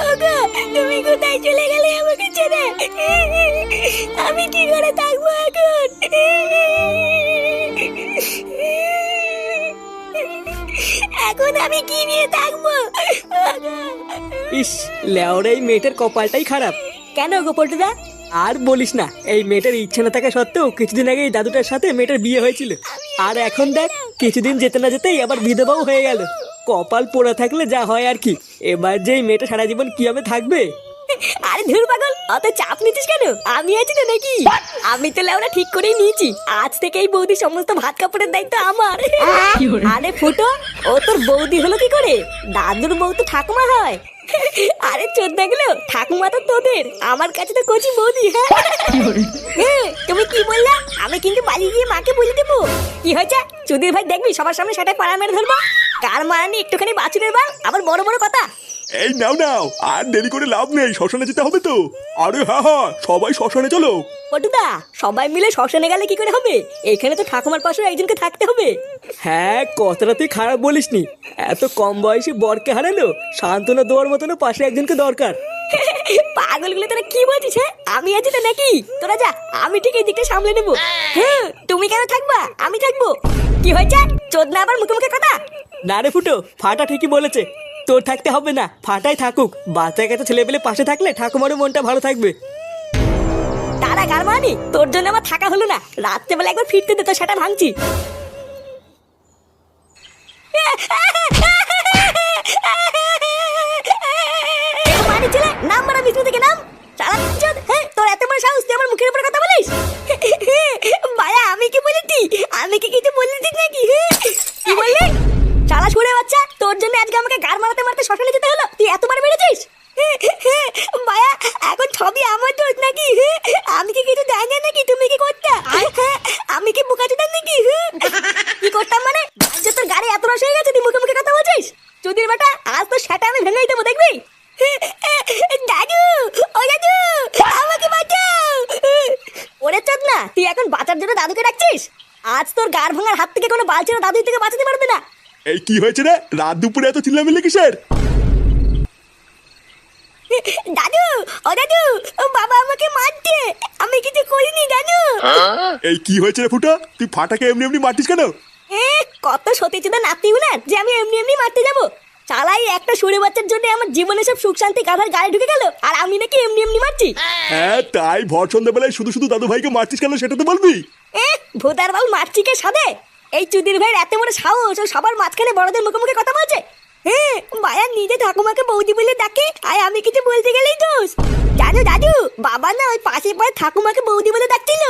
ওগো, তুমি কোথায় চলে গেলে আমাকে ছেড়ে? আমি কি করে থাকবো এখন? এখন আমি কি নিয়ে থাকবো? ইস, লেওরা এই মেয়েটার কপালটাই খারাপ। কেন গো পল্টুদা? আর বলিস না, এই মেয়েটার ইচ্ছে না থাকা সত্ত্বেও কিছুদিন আগে এই দাদুটার সাথে মেয়েটার বিয়ে হয়েছিল। আর এখন দেখ, কিছুদিন যেতে না যেতেই আবার বিধবাও হয়ে গেল। কপাল পোড়া থাকলে যা হয় আর কি। এবার যে এই মেয়েটা সারা জীবন কিভাবে থাকবে? আরে ধুর পাগল, অত চাপ নিতিস কেন? আমি আছি তো নাকি? আমি তো লেওরা ঠিক করেই নিয়েছি, আজ থেকে এই বৌদি সমস্ত ভাত কাপড়ের দায়িত্ব আমার। আরে ফুটো, ও তোর বৌদি হলো কি করে? দাদুর বউ তো ঠাকুমা হয়। আরে চোদ্দাগুলো, ঠাকুমা তো তোদের, আমার কাছে তো কচি বৌদি। হ্যাঁ, তুমি কি বললা? আমি কিন্তু বাড়ি গিয়ে মাকে বলে দেবো। কি হয়েছে? চুদির ভাই দেখবি সবার সামনে সেটা পাড়া মেরে ধরবো। কার মারানি একটুখানি বাছুরের বাল, আবার বড় বড় কথা। এই নাও নাও, আর দেরি করে লাভ নেই, শ্মশানে যেতে হবে তো। আরে হ্যাঁ হ্যাঁ, সবাই শ্মশানে চলো। পটুদা, সবাই মিলে শ্মশানে গেলে কি করে হবে? এখানে তো ঠাকুমার পাশে একজনকে থাকতে হবে। হ্যাঁ, কথাটা তুই খারাপ বলিসনি। এত কম বয়সে বরকে হারালো, সান্ত্বনা দেওয়ার মতনও পাশে একজনকে দরকার। পাগলগুলো তোরা কি বলছিস? হ্যাঁ, আমি আছি তো নাকি? তোরা যা, আমি ঠিক এই দিকটা সামলে নেবো। হ্যাঁ, তুমি কেন থাকবা? আমি থাকবো। কি হয়েছে? চোদনা আবার মুখে মুখে কথা। না রে ফুটো, ফাটা ঠিকই বলেছে। তোর থাকতে হবে না, ফাটাই থাকুক। বাচ্চা কাচ্চা ছেলে পেলে পাশে থাকলে ঠাকুমারও মনটা ভালো থাকবে। তারা গারমানি, তোর জন্য আমার থাকা হলো না। রাত্রেবেলা একবার ফিরতে দে, তো সেটা ভাঙছি। মানি ছেলে, নাম মারা বিষ্ণু থেকে নাম। সারা চোদ, হ্যাঁ, তোর এত বড় সাহস, তুই আমার মুখের উপরে কথা বলিস? ভাইয়া, আমি কি বলেছি? আমি কি কিছু বলেছি নাকি? কি বললি? শালা শুনে বাচ্চা, তোর জন্য আজকে আমাকে গার মারতে মারতে শ্মশানে যেতে হলো। তুই এতবার মেরেছিস? ভাইয়া, এখন সবই আমার দোষ নাকি? আমি কি কিছু জানি না নাকি? তুমি কি করতে? আমি কি বোকা চোদা নাকি? কি করতাম মানে? আজ তোর গাড়ি এত রস হয়ে গেছে, তুই মুখে মুখে কথা বলছিস? চুদির বেটা, আজ তো সেটা আমি ভেঙেই দেবো, দেখবি? দাদু, ও দাদু, আমাকে বাঁচাও। ওরে চোদ না, তুই এখন বাঁচার জন্য দাদুকে ডাকছিস? আজ তোর গার ভাঙার হাত থেকে কোনো বালছেনা দাদু থেকে বাঁচাতে পারবে না। এই কি হয়েছে রে? রাত দুপুরে এত চিল্লামিল্লি কিসের? দাদু, ও দাদু, ও বাবা আমাকে মারছে, আমি কিছু করিনি দাদু। এই কি হয়েছে রে ফুটা? তুই ফাটাকে এমনি এমনি মারতিস কেন? কত সতীচুদা নাতি না যে আমি এমনি এমনি মারতে যাবো? চালাই একটা সুরে বাচ্চার জন্য আমার জীবনে সব সুখ শান্তি গাধার গায়ে ঢুকে গেল, আর আমি নাকি এমনি এমনি মারছি? হ্যাঁ, তাই ভর সন্ধ্যাবেলায় শুধু শুধু দাদু ভাইকে মারতিস কেন সেটা তো বলবি। ভোদার বাল মারছি কে সাধে? এই চুদির ভাইয়ের এত বড় সাহস, ও সবার মাঝখানে বড়দের মুখে মুখে কথা বলছে। হ্যাঁ, মায়া নিজে ঠাকুমাকে বৌদি বলে ডাকে, আর আমি কিছু বলতে গেলেই দোষ। জানো দাদু, বাবা না ওই পাশে পাড়ে ঠাকুমাকে বৌদি বলে ডাকছিল,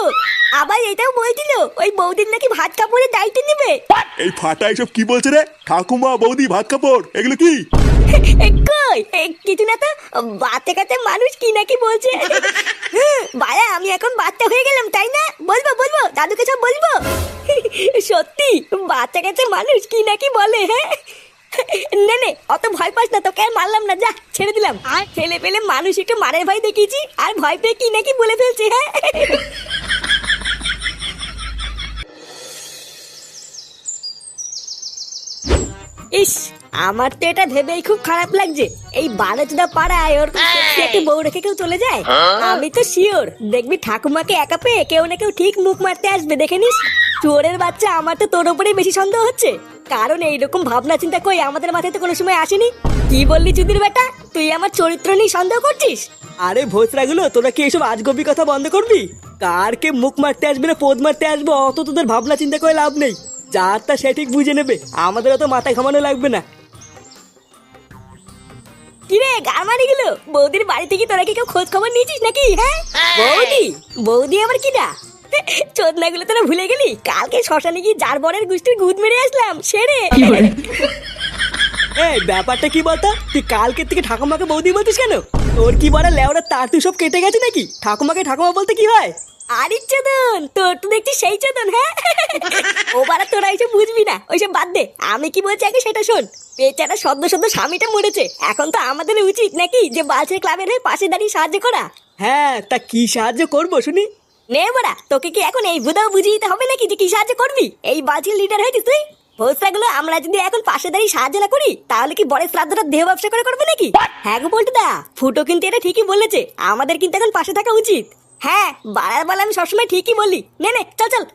আবার এটাও বলছিল ওই বৌদির নাকি ভাত কাপড়ের দায়িত্ব নেবে। এই ফাটা এসব কি বলছে রে? ঠাকুমা, বৌদি, ভাত কাপড়, এগুলো কি? কই, কিছু না তো। বাচ্চা কাচ্চা মানুষ কি নাকি বলছে। বায়া, আমি এখন বাচ্চা হয়ে গেলাম তাই না? বলবো বলবো, দাদুকে সব বলবো। সত্যি বাচ্চা কাচ্চা মানুষ কি নাকি বলে। হ্যাঁ, নে নে, অত ভয় পাস না, তোকে আর মারলাম না, যা ছেড়ে দিলাম। ছেলে পেলে মানুষ একটু মারের ভয় দেখিয়েছি, আর ভয় পেয়ে কি নাকি বলে ফেলছে। হ্যাঁ, ইস, আমার তো এটা ভেবেই খুব খারাপ লাগছে। এই বারোচোদা পাড়ায় ওর একটু বউ রেখে কেউ চলে যায়। আমি তো শিওর দেখবি ঠাকুমাকে একা পেয়ে কেউ না কেউ ঠিক মুখ মারতে আসবে, দেখে নিস। চোরের বাচ্চা, আমার তো তোর উপরেই বেশি সন্দেহ হচ্ছে, কারণ এইরকম ভাবনা চিন্তা কই আমাদের মাথায় তো কোনো সময় আসেনি। কি বললি চুদির বেটা, তুই আমার চরিত্র নিয়ে সন্দেহ করছিস? আরে ভোসরাগুলো, তোরা কি এইসব আজগবি কথা বন্ধ করবি? কারকে মুখ মারতে আসবে না পোদ মারতে আসবে, অত তোদের ভাবনা চিন্তা করে লাভ নেই। যার তা সে ঠিক বুঝে নেবে, আমাদের অত মাথা ঘামানো লাগবে না। কিরে গারমানি গুলো, বৌদির বাড়ি থেকে তোরা কি কেউ খোঁজ খবর নিয়েছিস নাকি? হ্যাঁ, বৌদি, বৌদি আমার কিনা? চোদনা গুলো তোরা ভুলে গেলি, কালকে শ্মশানে গিয়ে যার বরের গুষ্টির গুদ মেরে আসলাম, সেরে। এই ব্যাপারটা কি বলতো? তুই কালকে থেকে ঠাকুমাকে বৌদি বলতিস কেন? তোর কি বড় লেওরা তার তুই সব কেটে গেছে নাকি? ঠাকুমাকে ঠাকুমা বলতে কি হয়? আরে চোদন, তোর তো দেখছি সেই চোদন। হ্যাঁ, ও বারা তোরা এইসব বুঝবি না, ওইসব বাদ দে। আমি কি বলছি আগে সেটা শোন। বেচারা সদ্য সদ্য স্বামীটা মরেছে, এখন তো আমাদের উচিত নাকি যে বালছের ক্লাবের হয়ে পাশে দাঁড়িয়ে সাহায্য করা। হ্যাঁ, তা কি সাহায্য করবো শুনি? নে বড়া, তোকে কি এখন এই বুধাও বুঝিয়ে দিতে হবে নাকি যে কি সাহায্য করবি? এই বালছের লিডার হয়েছিস তুই। ভোসরাগুলো আমরা যদি এখন পাশে দাঁড়িয়ে সাহায্য না করি তাহলে কি বড় শ্রাদ্ধটা দেহ ব্যবসা করে করবে নাকি? হ্যাঁ গো পল্টুদা, ফুটো কিন্তু এটা ঠিকই বলেছে, আমাদের কিন্তু এখন পাশে থাকা উচিত। হ্যাঁ, বাড়ার বেলা আমি সবসময় ঠিকই বলি। নে নে চল চল।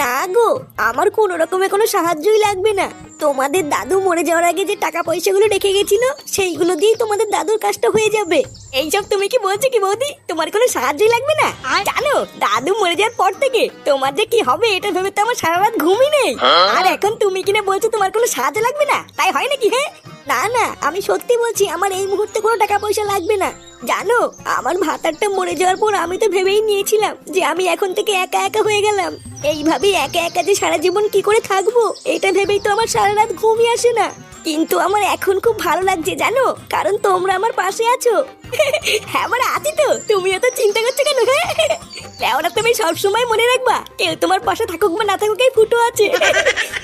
না গো, আমার কোনো রকমের কোনো সাহায্যই লাগবে না। তোমাদের দাদু মরে যাওয়ার আগে যে টাকা পয়সাগুলো রেখে গেছিল সেইগুলো দিয়েই তোমাদের দাদুর কাজটা হয়ে যাবে। এইসব তুমি কি বলছো কি বৌদি? তোমার কোনো সাহায্যই লাগবে না? জানো, দাদু মরে যাওয়ার পর থেকে তোমার যে কি হবে এটা ভেবে তো আমার সারা রাত ঘুমই নেই। আর এখন তুমি কিনা বলছো তোমার কোনো সাহায্য লাগবে না, তাই হয় নাকি? হ্যাঁ না না, আমি সত্যি বলছি, আমার এই মুহূর্তে কোনো টাকা পয়সা লাগবে না। জানো, আমার ভাতারটা মরে যাওয়ার পর আমি তো ভেবেই নিয়েছিলাম যে আমি এখন থেকে একা একা হয়ে গেলাম। এইভাবেই একা একা যে সারা জীবন কি করে থাকবো এটা ভেবেই তো আমার সারা রাত ঘুমই আসে না। কিন্তু আমার এখন খুব ভালো লাগছে জানো, কারণ তোমরা আমার পাশে আছো। হ্যাঁ আমার আছি তো, তুমিও তো চিন্তা করছো কেন? হ্যাঁ ওরা তুমি সবসময় মনে রাখবা, কেউ তোমার পাশে থাকুক বা না থাকুক এই ফুটো আছে।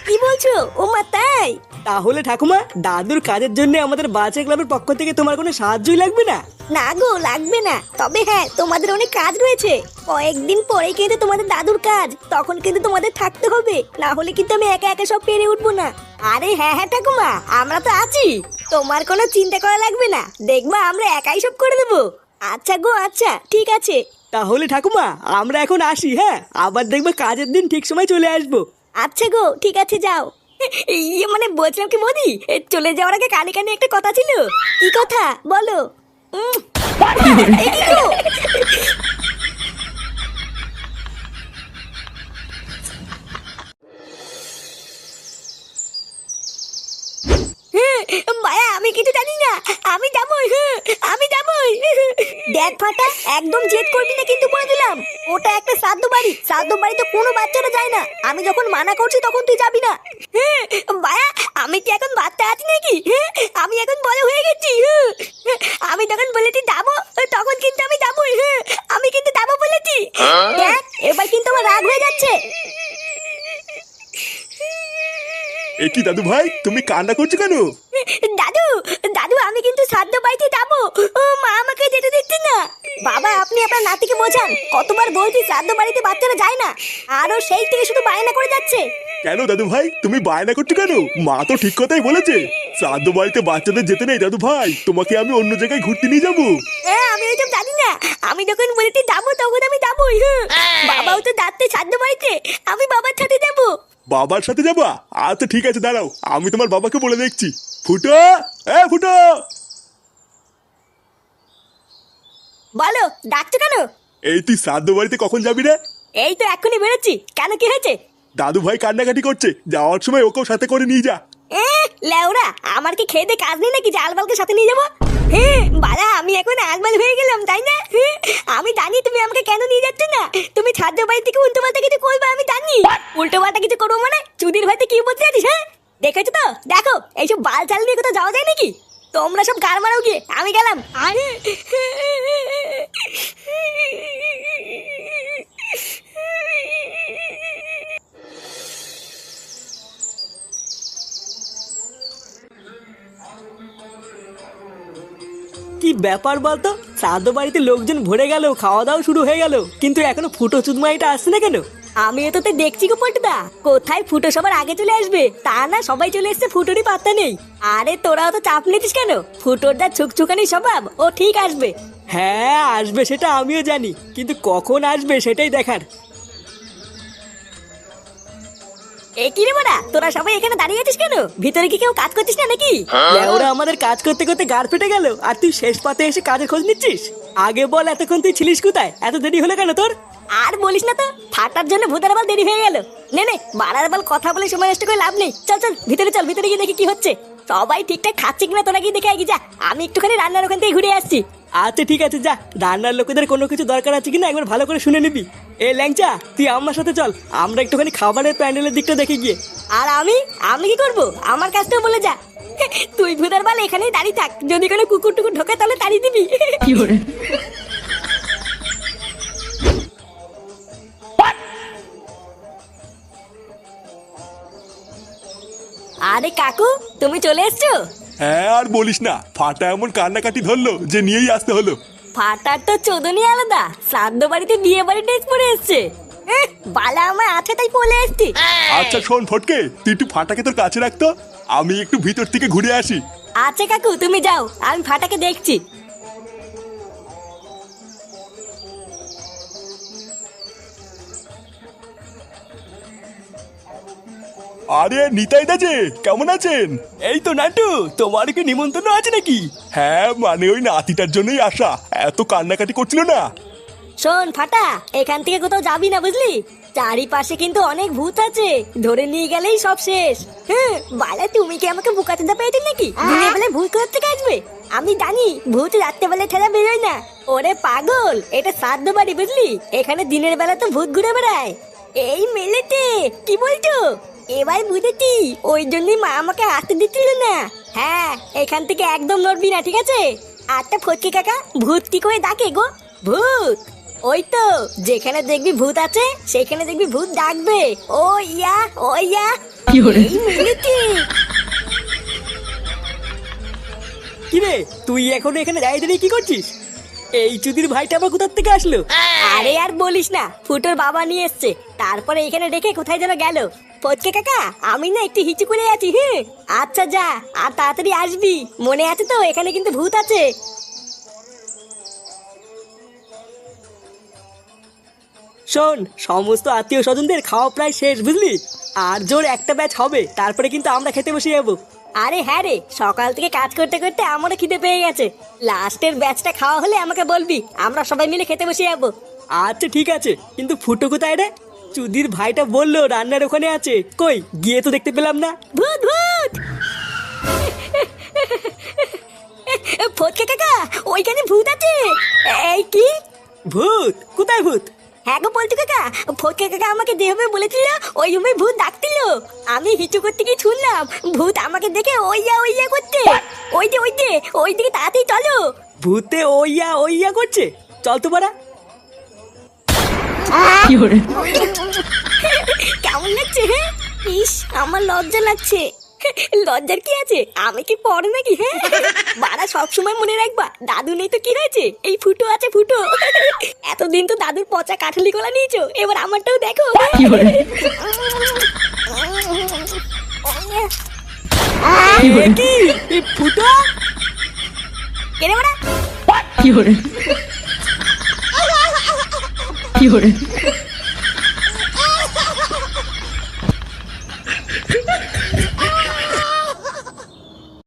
কি বলছো? ও মা তাই? তাহলে ঠাকুমা, দাদুর কাজের জন্য আমাদের বাচ্চা ক্লাবের পক্ষ থেকে তোমার কোনো সাহায্যই লাগবে না? না গো, লাগবে না। তবে হ্যাঁ, তোমাদের অনেক কাজ রয়েছে, কয়েকদিন পরে কিন্তু তোমাদের দাদুর কাজ, তখন কিন্তু তোমাদের থাকতে হবে, না হলে কিন্তু আমি একা একা সব পেরে উঠবো না। আরে হ্যাঁ হ্যাঁ ঠাকুমা, আমরা তো আছি, তোমার কোনো চিন্তা করা লাগবে না, দেখবা আমরা একাই সব করে দেবো। আচ্ছা গো, আচ্ছা ঠিক আছে। তাহলে ঠাকুমা, আমরা এখন আসি। হ্যাঁ, আবার দেখবে কাজের দিন ঠিক সময় চলে আসবো। আচ্ছা গো, ঠিক আছে যাও। ইয়ে মানে বলছিলাম কি মোদি, চলে যাওয়ার আগে কানে কানে একটা কথা ছিল। কি কথা বলো? এই কি গো? মায়া, আমি কিছু জানি না, আমি যাবই, আমি যাবই। দেখ ফাটা, একদম জেদ করবি না কিন্তু বলে দিলাম, ওটা একটা শ্রাদ্ধ বাড়ি, শ্রাদ্ধ বাড়িতে কোনো বাচ্চারা যায় না, আমি যখন মানা করছি তখন তুই যাবি না। মায়া, আমি কি এখন বাচ্চা আছি নাকি? আমি এখন বড় হয়ে গেছি। আমি যখন বলেছি যাবো তখন কিন্তু আমি যাবই, আমি কিন্তু যাবো বলেছি। দেখ এবার কিন্তু আমার রাগ হয়ে যাচ্ছে। এ কি দাদু ভাই, তুমি কান্না করছো কেন? দাদু, দাদু আমি কিন্তু শ্রাদ্ধ বাড়িতে যাবো, ও মা আমাকে যেতে দিচ্ছে না। বাবা, আপনি আপনার নাতিকে বোঝান, কতবার বলছি শ্রাদ্ধ বাড়িতে বাচ্চারা যায় না, আরও সেই থেকে শুধু বায়না করে যাচ্ছে। কেন দাদু ভাই, তুমি বায়না করছো কেন? মা তো ঠিক কথাই বলেছে, শ্রাদ্ধ বাড়িতে বাচ্চাদের যেতে নেই। দাদু ভাই, তোমাকে আমি অন্য জায়গায় ঘুরতে নিয়ে যাবো। হ্যাঁ, আমি ওইসব জানি না, আমি যখন বলেছি যাবো তখন আমি যাবোই। বাবাও তো যাচ্ছে শ্রাদ্ধ বাড়িতে, আমি বাবার সাথে যাবো। বাবার সাথে যাবা? আচ্ছা ঠিক আছে, দাঁড়াও, আমি তোমার বাবাকে বলে দেখছি। ফুটো, এ ফুটো। বলো, ডাকছো কেন? এই তুই শ্রাদ্ধ বাড়িতে কখন যাবি রে? এই তো এক্ষুনি বেরোচ্ছি, কেন কি হয়েছে? দাদু ভাই কান্নাকাটি করছে, যাওয়ার সময় ওকেও সাথে করে নিয়ে যা। লেওরা, আমার কি খেয়ে কাজ নেই নাকি যে আলবালকে সাথে নিয়ে যাবো? বাড়া, আমি এখন আলবাল হয়ে গেলাম তাই না? আমি জানি তুমি আমাকে কেন নিয়ে যাচ্ছ না, তুমি ছাদ্য বাড়ি থেকে উল্টো পাল্টা কিছু করবে আমি জানি। উল্টো পাল্টা কিছু করবো মানে চুদির ভাইতে কি বলতে যাচ্ছিস? হ্যাঁ দেখেছো তো, দেখো এইসব বাল চাল নিয়ে কোথাও যাওয়া যায় নাকি? তোমরা সব গার মারাও গিয়ে, আমি গেলাম। আরে কি ব্যাপার বলতো, শ্রাদ্ধ বাড়িতে লোকজন ভরে গেল, খাওয়া দাওয়া শুরু হয়ে গেল, কিন্তু এখনো ফুটো চুদমাইটা আসছে না কেন? আমি তো দেখছি গো পল্টুদা, কোথায় ফুটো সবার আগে চলে আসবে, তা না সবাই চলে এসছে, ফুটোরই পাত্তা নেই। আরে তোরাও তো চাপ নিতিস কেন, ফুটোর দা ছুকছুকানি স্বভাব, ও ঠিক আসবে। হ্যাঁ আসবে, সেটা আমিও জানি, কিন্তু কখন আসবে সেটাই দেখার। এ কি রে বড়া, তোরা সবাই এখানে দাঁড়িয়ে আছিস কেন? ভিতরে কি কেউ কাজ করছিস না নাকি? ওরা আমাদের কাজ করতে করতে গাড় ফেটে গেল, আর তুই শেষ পাতে এসে কাজের খোঁজ নিচ্ছিস? আগে বল, এতক্ষণ তুই ছিলিস কোথায়? এত দেরি হলো কেন তোর? আর বলিস না তো, ফাটার জন্য ভূতের বাল দেরি হয়ে গেল। নে নে, বাড়ার বাল কথা বলে সময় নষ্ট করে লাভ নেই, চল চল ভিতরে চল, ভিতরে গিয়ে দেখি কি হচ্ছে। সবাই ঠিকঠাক খাচ্ছে কিনা তোরা গিয়ে দেখে এগিয়ে যা, আমি একটুখানি রান্নার ওখান থেকে ঘুরে আসছি। আচ্ছা ঠিক আছে, যা, রান্নার লোকেদের কোনো কিছু দরকার আছে কিনা একবার ভালো করে শুনে নিবি। এ ল্যাংচা, তুই আমার সাথে চল, আমরা একটুখানি খাবারের প্যান্ডেলের দিকটা দেখে গিয়ে। আর আমি কি করব? আমার কাজটা বলে যা। তুই ভূতের বাল এখানেই দাঁড়িয়ে থাক, যদি কোনো কুকুর টুকুর ঢোকে তাহলে তাড়িয়ে দিবি। আরে কাকু, তুমি চলে এসছো? হ্যাঁ আর বলিস না, ফাটা এমন কান্নাকাটি ধরলো যে নিয়েই আসতে হলো। ফাটার তো চোদনই আলাদা, শ্রাদ্ধ বাড়িতে বিয়ে বাড়ি ড্রেস পরে এসছে। বালা আমার আছে তাই পলে এসছি। আচ্ছা শোন ফটকে, তুই একটু ফাটাকে তোর কাছে রাখতো, আমি একটু ভিতর থেকে ঘুরে আসি। আচ্ছা কাকু তুমি যাও, আমি ফাটাকে দেখছি। আরে নিতাই দা যে, কেমন আছেন? এই তো নাটু, তোমার কি নিমন্ত্রণ আছে নাকি? হ্যাঁ মানে ওই নাতিটার জন্যই আসা, এত কান্নাকাটি করছিল না। শোন ফাটা, এখান থেকে কোথাও যাবি না বুঝলি, চারিপাশে কিন্তু অনেক ভূত আছে, ধরে নিয়ে গেলেই সব শেষ। হ্যাঁ বালা, তুমি কি আমাকে বোকাচোদা পেয়েছো নাকি? দিনের বেলায় ভূত কোথা থেকে আসবে? আমি জানি ভূত রাত্রেবেলা ঠেলা বেরোয় না। ওরে পাগল, এটা শ্রাদ্ধ বাড়ি বুঝলি, এখানে দিনের বেলা তো ভূত ঘুরে বেড়ায়। এই মেলেতে কি বলছো? এবার বুঝেছি, ওই জন্যই মা আমাকে আসতে দিচ্ছিল না। হ্যাঁ এখান থেকে একদম নড়বি না, ঠিক আছে? আচ্ছা ফটকে কাকা, ভূত কি করে ডাকে গো? ভূত ওই তো, যেখানে দেখবি ভূত আছে সেখানে দেখবি ভূত ডাকবে। ও ইয়া, ও ইয়া। এই মিলিতি। কিরে, তুই এখন এখানে দাঁড়িয়ে দাঁড়িয়ে কি করছিস? এই চুদির ভাইটা আবার কোথার থেকে আসলো? আরে আর বলিস না, ফুটোর বাবা নিয়ে এসছে, তারপরে এখানে রেখে কোথায় যেন গেল। ফটকে কাকা, আমি না একটু হিচু করে আছি। হ্যাঁ আচ্ছা যা, আর তাড়াতাড়ি আসবি, মনে আছে তো এখানে কিন্তু ভূত আছে। শোন, সমস্ত আত্মীয় স্বজনদের খাওয়া প্রায় শেষ বুঝলি, আর জোর একটা ব্যাচ হবে, তারপরে কিন্তু আমরা খেতে বসে যাবো। আরে হ্যাঁ রে, সকাল থেকে কাজ করতে করতে আমারও খিদে পেয়ে গেছে। লাস্টের ব্যাচটা খাওয়া হলে আমাকে বলবি, আমরা সবাই মিলে খেতে বসে যাবো। আচ্ছা ঠিক আছে, কিন্তু ফুটো কোথায় রে? চুদির ভাইটা বললো রান্নার ওখানে আছে, কই গিয়ে তো দেখতে পেলাম না। ভূত ভূত। ফটকে কাকা, ওইখানে ভূত আছে। এই কি? ভূত? কোথায় ভূত? হ্যাঁ গো বলতো কাকা, ফটকে কাকা আমাকে যেভাবে বলেছিল ওই রুমে ভূত ডাকছিল। আমি হিচু করতে গিয়ে শুনলাম ভূত আমাকে দেখে ওইয়া করতে। ওই দিকে তাড়াতাড়ি চলো। ভূতে ওইয়া করছে, চল তো বাড়া। কেমন লাগছে? হ্যাঁ ইস, আমার লজ্জা লাগছে। লজ্জার কি আছে, আমি কি পড় নাকি? হ্যাঁ বাড়া, সবসময় মনে রাখবা, দাদু নেই তো কি হয়েছে, এই ফুটো আছে ফুটো। এতদিন তো দাদুর পচা কাঠালি কলা নিয়েছো, এবার আমারটাও দেখো। কি এই ফুটো? কেনে বাড়া? কি hore